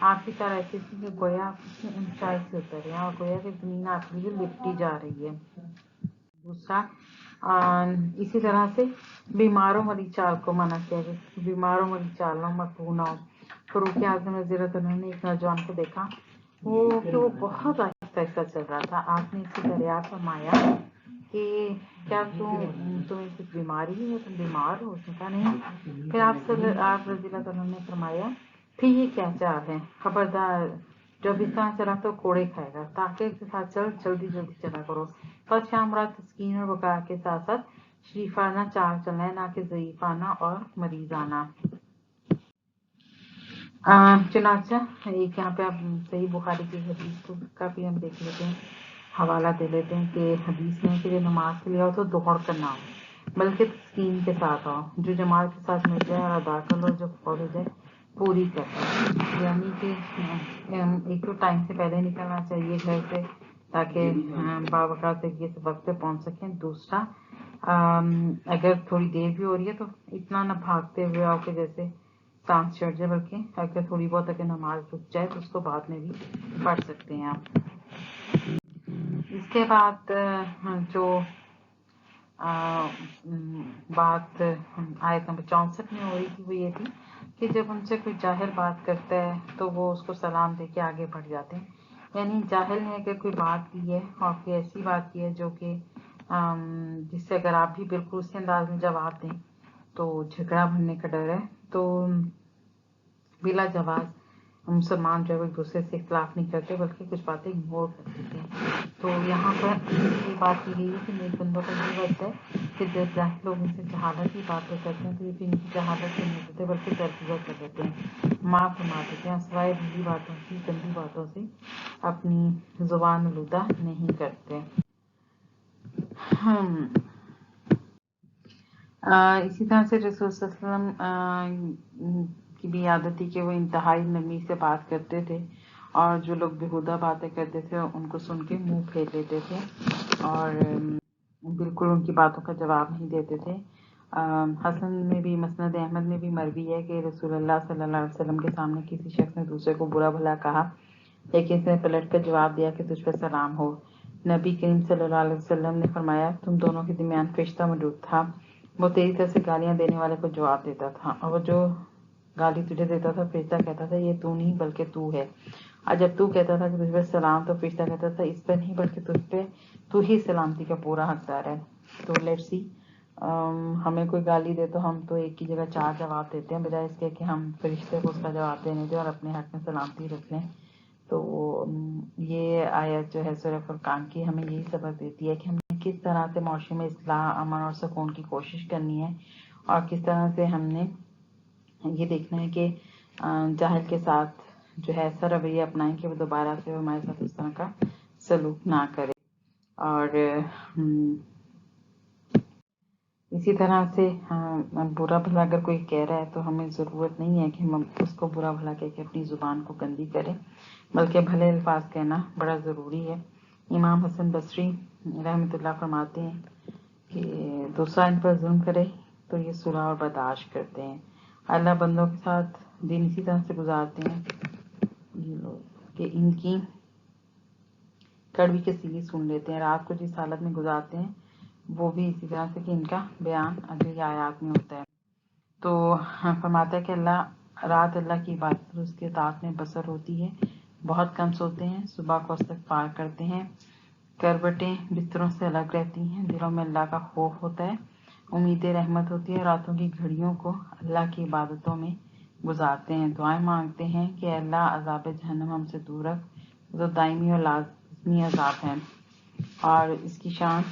آپ کی طرح ایسی تھی کہ گویا آپ کسی اونچائی سے اترے ہیں اور گویا کہ زمین آپ کے لیے لپٹی جا رہی ہے۔ دوسرا، اسی طرح سے بیماروں والی چال کو منع کیا گیا، بیماروں والی چال نہ مقبول نہ ہو۔ فاروق اعظم رضی اللہ عنہ نے ایک نوجوان کو دیکھا کہ وہ بہت آہستہ آہستہ چل رہا تھا۔ آپ نے اسے دریافت فرمایا کہ کیا تمہیں کچھ بیماری ہے، تم بیمار ہو؟ اس نے کہا نہیں۔ پھر آپ رضی اللہ عنہ نے فرمایا پھر یہ کیا چال ہے، خبردار جو بھی طرح چلا تو کوڑے کھائے گا، تاکہ کے ساتھ جلدی چلا کرو۔ بس شام رات تسکین اور وقار کے ساتھ ساتھ شریفانہ چال چلنا ہے، نہ کہ ضعیفانہ اور مریضانہ۔ چنانچہ ایک یہاں پہ آپ صحیح بخاری کی حدیث کا بھی ہم دیکھ لیتے ہیں، حوالہ دے لیتے ہیں کہ حدیث میں کہ جو نماز کے لیے آؤ تو دوڑ کر نہ ہو بلکہ تسکین کے ساتھ آؤ، جو جماعت کے ساتھ مل جائے اور ادا کر لو، جو فوت ہو جائے پوری کر لو۔ یعنی کہ ایک تو ٹائم سے پہلے نکلنا چاہیے گھر سے تاکہ باوقات یہ وقت پہ پہنچ سکیں۔ دوسرا، اگر تھوڑی دیر بھی ہو رہی ہے تو اتنا نہ بھاگتے ہوئے آؤ کہ جیسے سانس چڑھ جائے، بلکہ اگر تھوڑی بہت اگر نماز رک جائے تو اس کو بعد میں بھی پڑھ سکتے ہیں آپ۔ اس کے بعد جو بات آیت نمبر 64 میں ہو رہی تھی وہ یہ تھی کہ جب ان سے کوئی جاہل بات کرتا ہے تو وہ اس کو سلام دے کے آگے بڑھ جاتے ہیں۔ یعنی جاہل نے اگر کوئی بات کی ہے اور کوئی ایسی بات کی ہے جو کہ جس سے اگر آپ بھی بالکل اسی انداز میں جواب دیں تو جھگڑا بننے کا ڈر ہے، تو بلا جواز مسلمان جو ہے ایک دوسرے سے اختلاف نہیں کرتے بلکہ کچھ باتیں اگنور کر دیتے ہیں۔ تو یہاں پر یہ بات کی گئی ہے کہ نیک بندوں کا یہ وقت ہے کہ جب جاہل لوگ ان سے جہالت کی باتیں کرتے ہیں تو یہ بھی ان کی جہالت سے نہیں دیتے بلکہ ترجیح کر دیتے ہیں، معاف فرما دیتے ہیں، سوائے بری باتوں سے، گندی باتوں سے اپنی زبان آلودہ نہیں کرتے۔ اسی طرح سے رسول صلی اللہ علیہ وسلم کی بھی عادت تھی کہ وہ انتہائی نرمی سے بات کرتے تھے اور جو لوگ بیہودہ باتیں کرتے تھے ان کو سن کے منہ پھیر لیتے تھے اور بالکل ان کی باتوں کا جواب نہیں دیتے تھے۔ حسن میں بھی، مسند احمد میں بھی مروی ہے کہ رسول اللہ صلی اللہ علیہ وسلم کے سامنے کسی شخص نے دوسرے کو برا بھلا کہا، لیکن اس نے پلٹ کر جواب دیا کہ تجھ پہ سلام ہو۔ نبی کریم صلی اللہ علیہ وسلم نے فرمایا تم دونوں کے درمیان فرشتہ موجود تھا، وہ تیری طرف سے گالیاں دینے والے کو جواب دیتا تھا اور وہ جو گالی تجھے دیتا تھا فرشتہ کہتا تھا یہ تو نہیں بلکہ تو ہے، اور جب تو کہتا تھا کہ تجھ پہ سلام تو فرشتہ کہتا تھا اس پہ نہیں بلکہ تجھ پہ تو ہی سلامتی کا پورا حقدار ہے۔ تو لیٹس سی، ہمیں کوئی گالی دے تو ہم تو ایک کی جگہ 4 جواب دیتے ہیں بجائے اس کے کہ ہم فرشتے کو اس کا جواب دینے دیں اور اپنے حق میں سلامتی رکھ لیں۔ تو یہ آیت جو ہے سورہ فرقان کی ہمیں یہی سبق دیتی ہے کہ ہمیں کس طرح سے معاشرے میں اصلاح، امن اور سکون کی کوشش کرنی ہے اور کس طرح سے ہم نے یہ دیکھنا ہے کہ جاہل کے ساتھ جو ہے ایسا رویہ اپنائیں کہ وہ دوبارہ سے ہمارے ساتھ اس طرح کا سلوک نہ کرے۔ اور اسی طرح سے برا بھلا اگر کوئی کہہ رہا ہے تو ہمیں ضرورت نہیں ہے کہ ہم اس کو برا بھلا کہہ کے اپنی زبان کو گندی کریں، بلکہ بھلے الفاظ کہنا بڑا ضروری ہے۔ امام حسن بصری رحمۃ اللہ فرماتے ہیں کہ دوسرا ان پر ظلم کرے تو یہ صلح اور برداشت کرتے ہیں، اللہ بندوں کے ساتھ دن اسی طرح سے گزارتے ہیں یہ لوگ کہ ان کی کڑوی کسیلی سن لیتے ہیں، رات کو جس حالت میں گزارتے ہیں وہ بھی اسی طرح سے کہ ان کا بیان اگلی آیات میں ہوتا ہے۔ تو فرماتا ہے کہ رات اللہ کی عبادت اور اس کے اطاعت میں بسر ہوتی ہے، بہت کم سوتے ہیں، صبح کو استغفار کرتے ہیں، کروٹیں بستروں سے الگ رہتی ہیں، دلوں میں اللہ کا خوف ہوتا ہے، امید رحمت ہوتی ہے، راتوں کی گھڑیوں کو اللہ کی عبادتوں میں گزارتے ہیں، دعائیں مانگتے ہیں کہ اللہ عذاب جہنم ہم سے دور رکھ، جو دائمی اور لازمی عذاب ہے۔ اور اس کی شان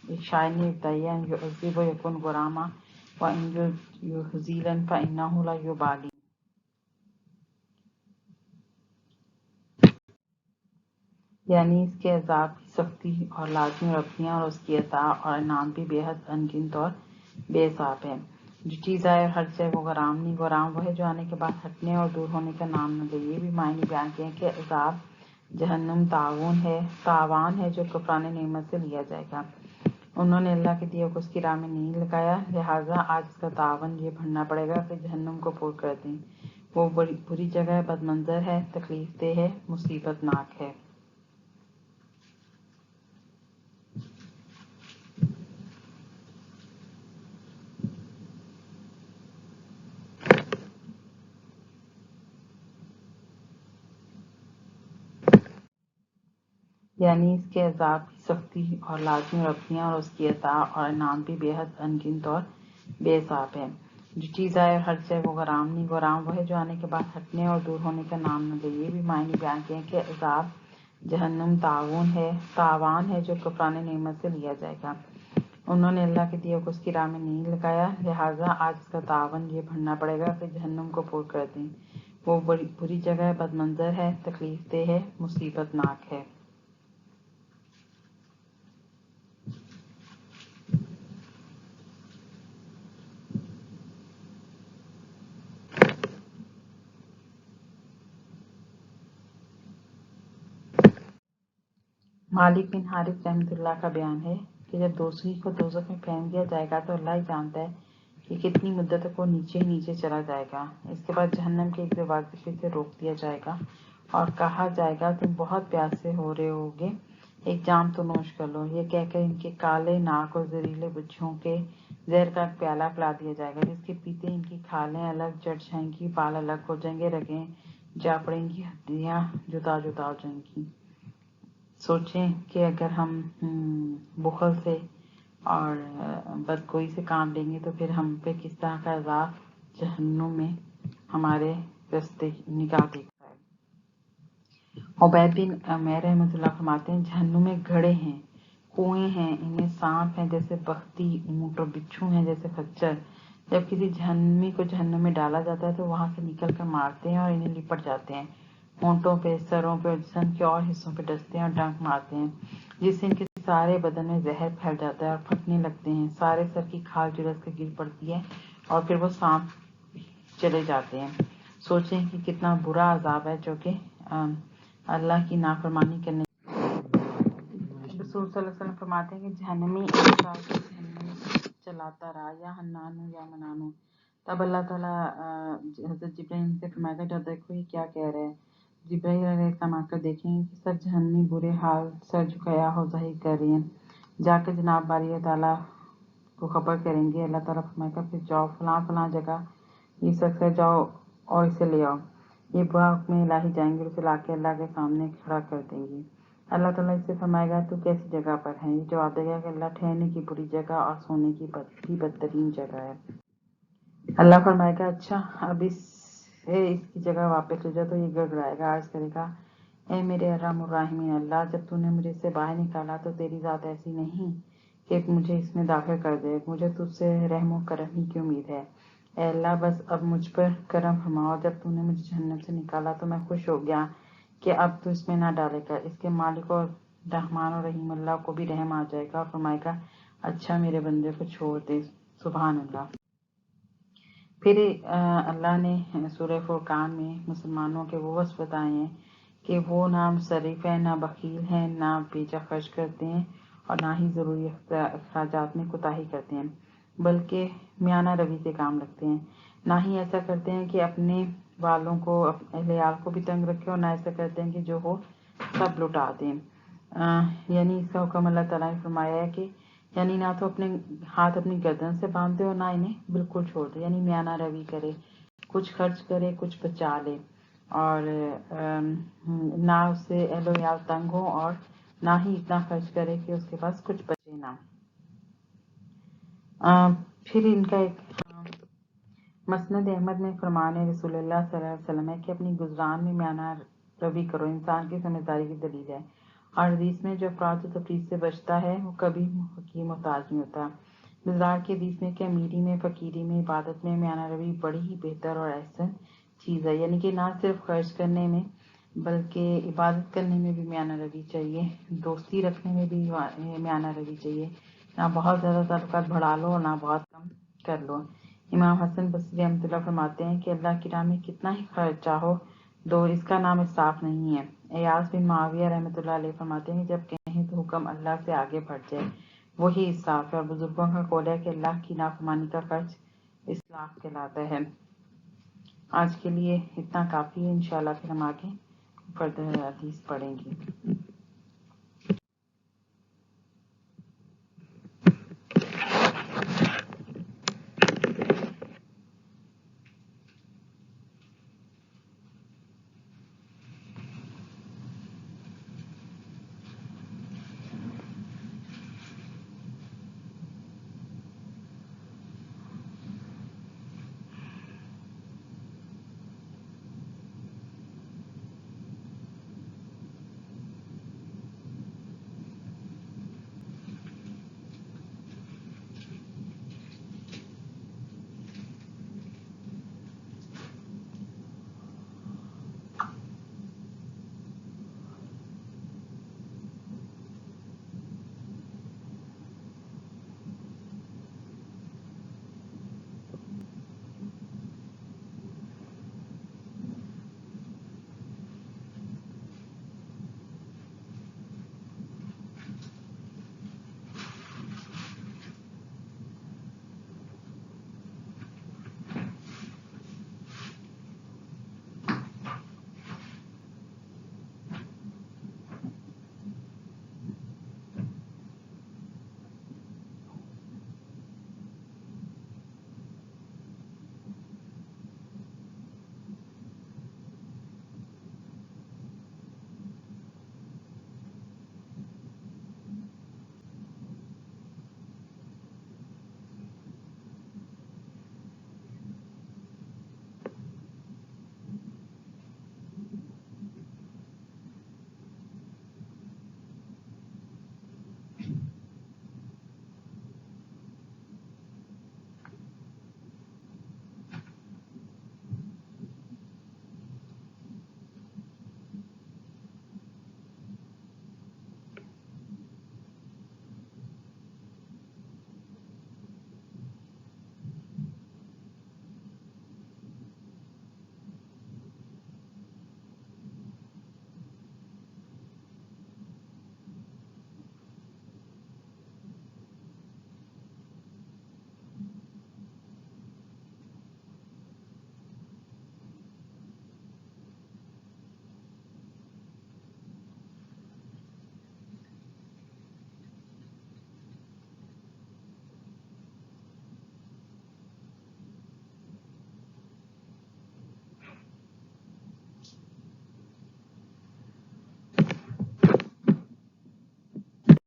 ایک شاعر نے بتائی ہے، یعذب یکن غراما وان یحزیلا فانہ لا یبالی، یعنی اس کے عذاب کی سختی اور لازمی ربطیاں اور اس کی عطا اور انعام بھی بے حد انگنت اور بے حساب ہے۔ جو چیز آئے اور ہٹ جائے وہ غرام نہیں، غرام وہ ہے جو آنے کے بعد ہٹنے اور دور ہونے کا نام نہ لے۔ یہ بھی معنی بیان کیے کہ عذاب جہنم تاوان ہے جو کفران نعمت سے لیا جائے گا، انہوں نے اللہ کے دیے کو اس کی راہ میں نہیں لگایا، لہٰذا آج اس کا تاوان یہ بھرنا پڑے گا کہ جہنم کو پور کر دیں۔ وہ بری جگہ ہے، بد منظر ہے، تکلیف دہ ہے، مصیبت ناک ہے۔ یعنی اس کے عذاب کی سختی اور لازمی ربطیاں اور اس کی عطا اور انعام بھی بے حد انگنت اور بے حساب ہے۔ جو چیز آئے اور ہٹ جائے وہ غرام نہیں، غرام وہ ہے جو آنے کے بعد ہٹنے اور دور ہونے کا نام نہ لے۔ یہ بھی معنی بیان کیے کہ عذاب جہنم تاوان ہے جو کفران نعمت سے لیا جائے گا۔ انہوں نے اللہ کے دیے کو اس کی راہ میں نہیں لگایا، لہٰذا آج اس کا تاوان یہ بھرنا پڑے گا کہ جہنم کو پور کر دیں۔ وہ بری جگہ ہے، بد منظر ہے، تکلیف دہ ہے، مصیبت ناک ہے۔ مالک بن حارث رحمۃ اللہ کا بیان ہے کہ جب دوسری کو دوزخ میں پھینک دیا جائے گا تو اللہ ہی جانتا ہے کہ کتنی مدت تک وہ نیچے ہی نیچے چلا جائے گا۔ اس کے بعد جہنم کے ایک دروازے پہ سے روک دیا جائے گا اور کہا جائے گا تم بہت پیاسے ہو رہے ہوگے، ایک جام تو نوش کر لو۔ یہ کہہ کر ان کے کالے ناک اور زہریلے بچھوں کے زہر کا ایک پیالہ پلا دیا جائے گا جس کے پیتے ان کی کھالیں الگ جڑ جائیں گی، بال الگ ہو جائیں گے، رگیں جا پڑیں گی، ہڈیاں جدا جدا ہو جائیں گی۔ سوچیں کہ اگر ہم بخل سے اور بدگوئی سے کام لیں گے تو پھر ہم پہ کس طرح کا عذاب جہنم میں ہمارے رستے نگاہ دیکھتا ہے۔ عبید بن عمیر رحمۃ اللہ فرماتے ہیں جہنم میں گھڑے ہیں، کنویں ہیں، ان میں سانپ ہیں جیسے بختی، اونٹ اور بچھو ہیں جیسے خچر۔ جب کسی جہنمی کو جہنم میں ڈالا جاتا ہے تو وہاں سے نکل کر مارتے ہیں اور انہیں لپٹ جاتے ہیں، ہونٹوں پہ، سروں پہ اور جسم کے اور حصوں پہ ڈستے ہیں اور ڈنک مارتے ہیں، جس سے ان کے سارے بدن میں زہر پھیل جاتا ہے اور پھٹنے لگتے ہیں، سارے سر کی کھال جلس کے گر پڑتی ہے اور پھر وہ سانپ چلے جاتے ہیں۔ سوچیں کہ کتنا برا عذاب ہے جو کہ اللہ کی نافرمانی کرنے۔ رسول صلی اللہ علیہ وسلم فرماتے ہیں کہ جہنمی ایک سال تک جہنم چلاتا رہا، یا حنانو یا منانو۔ تب اللہ تعالیٰ حضرت جبرائیل سے فرمایا کہ دیکھو یہ کیا کہہ رہے ہیں۔ جبرائیل علیہ السلام آ کر دیکھیں گے کہ سب جہنمی برے حال سر جھکایا ہو ظاہر کر رہی ہیں، جا کر جناب باری تعالیٰ کو خبر کریں گے۔ اللہ تعالیٰ فرمائے گا پھر جاؤ فلاں فلاں جگہ یہ شخص ہے، جاؤ اور اسے لے آؤ۔ یہ با حکم الہی جائیں گے، اسے لا کے اللہ کے سامنے کھڑا کر دیں گے۔ اللہ تعالیٰ اس سے فرمائے گا تو کیسی جگہ پر ہے؟ یہ جواب دے گا کہ اللہ ٹھہرنے کی بری جگہ اور سونے کی بھی بدترین جگہ ہے۔ اللہ فرمائے گا اچھا اب اس کی جگہ واپس لے جاؤ، تو یہ گڑگڑائے گا، عرض کرے گا اے میرے ارحم الراحمین اللہ، جب تو نے مجھے اس سے باہر نکالا تو تیری ذات ایسی نہیں کہ مجھے اس میں داخل کر دے، مجھے تجھ سے رحم و کرم ہی کی امید ہے۔ اے اللہ بس اب مجھ پر کرم فرماؤ، جب تو نے مجھے جہنم سے نکالا تو میں خوش ہو گیا کہ اب تو اس میں نہ ڈالے گا۔ اس کے مالک اور رحمان اور رحیم اللہ کو بھی رحم آ جائے گا اور فرمائے گا اچھا میرے بندے کو چھوڑ دے۔ سبحان اللہ۔ پھر اللہ نے سورہ فرقان میں مسلمانوں کے وہ وصف بتائے ہیں کہ وہ نہ مصرف ہیں، نہ بخیل ہیں، نہ بیجا خرچ کرتے ہیں اور نہ ہی ضروری اخراجات میں کوتاہی کرتے ہیں، بلکہ میانہ روی سے کام رکھتے ہیں۔ نہ ہی ایسا کرتے ہیں کہ اپنے والوں کو، اہل عیال کو بھی تنگ رکھے، اور نہ ایسا کرتے ہیں کہ جو ہو سب لٹا دیں۔ یعنی اس کا حکم اللہ تعالیٰ نے فرمایا ہے کہ یعنی نہ تو اپنے ہاتھ اپنی گردن سے باندھ دے اور نہ انہیں بالکل چھوڑ دے، یعنی میانہ روی کرے، کچھ خرچ کرے کچھ بچا لے، اور نہ اس سے اہل و عیال تنگ ہو اور نہ ہی اتنا خرچ کرے کہ اس کے پاس کچھ بچے نہ۔ پھر ان کا ایک مسند احمد میں فرمان رسول اللہ صلی اللہ علیہ وسلم ہے کہ اپنی گزران میں میانہ روی کرو، انسان کی سمجھداری کی دلیل ہے۔ اور حدیث میں جو افراط و تفریط سے بچتا ہے وہ کبھی حکیم محتاج نہیں ہوتا۔ مزدار کی حدیث میں کہ امیری میں، فقیری میں، عبادت میں میانہ روی بڑی ہی بہتر اور احسن چیز ہے، یعنی کہ نہ صرف خرچ کرنے میں بلکہ عبادت کرنے میں بھی میانہ روی چاہیے، دوستی رکھنے میں بھی میانہ روی چاہیے، نہ بہت زیادہ تعلقات بڑھا لو اور نہ بہت کم کر لو۔ امام حسن بصری رحمۃ اللہ فرماتے ہیں کہ اللہ کی راہ میں کتنا ہی خرچ چاہو دو، اس کا نام اسراف نہیں ہے۔ ایاس بن معاویہ رحمۃ اللہ علیہ فرماتے ہیں کہ جب کہیں تو حکم اللہ سے آگے بڑھ جائے وہی اسراف ہے، اور بزرگوں کا قول ہے کہ اللہ کی نافرمانی کا خرچ اسراف کہلاتا ہے۔ آج کے لیے اتنا کافی ہے، انشاءاللہ پھر ہم آگے فردر حدیث پڑھیں گے.